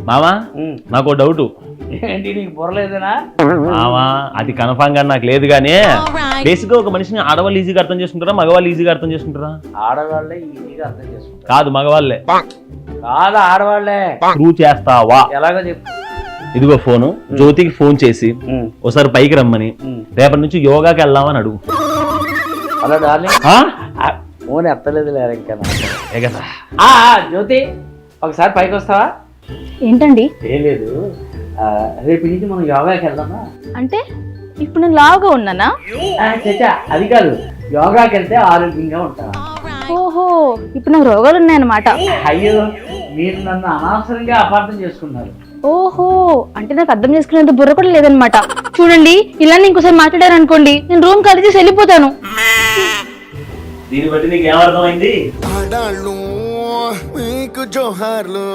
మావా నాకు డౌట్. ఏంటి నీకు బుర్రలేదేనా? మావా అది కన్ఫామ్ గా నాకు లేదు కానీ బేసిక్ గా ఒక మనిషిని ఆడవాళ్ళు ఈజీగా అర్థం చేసుకుంటారా మగవాళ్ళు ఈజీగా అర్థం చేసుకుంటారా? ఆడవాళ్ళే ఈజీగా అర్థం చేసుకుంటారు. కాదు మగవాళ్ళే. కాదు ఆడవాళ్లే. ప్రూవ్ చేస్తావా? ఎలాగో చెప్పు. ఇదిగో ఫోను, జ్యోతికి ఫోన్ చేసి ఒకసారి పైకి రమ్మని రేపటి నుంచి యోగాకి వెళ్దామని అడుగు. హలో డార్లింగ్, ఫోన్ ఎత్తలేదు లేరు ఇంకా. జ్యోతి ఒకసారి పైకి వస్తావా? ఏంటండి? ఏం లేదు, రేపు నుంచి మనం యోగాకి వెళ్దామా? అంటే ఇప్పుడు నేను లావుగా ఉన్నానా? చచ్చా అది కాదు, యోగాకి వెళ్తే ఆరోగ్యంగా ఉంటావా. ఓహో, ఇప్పుడు నాకు రోగాలు ఉన్నాయన్నమాట. అయ్యో మీరు నన్ను అనవసరంగా అపార్థం చేసుకున్నారు. ఓహో, అంటే నాకు అర్థం చేసుకునేంత బుర్ర కూడా లేదనమాట. చూడండి, ఇలా ఇంకోసారి మాట్లాడారు అనుకోండి, నేను రూమ్ ఖాళీ చేసి వెళ్ళిపోతాను. దీన్ని బట్టి నీకు ఏమర్థమైంది? మీకు జోహార్లు.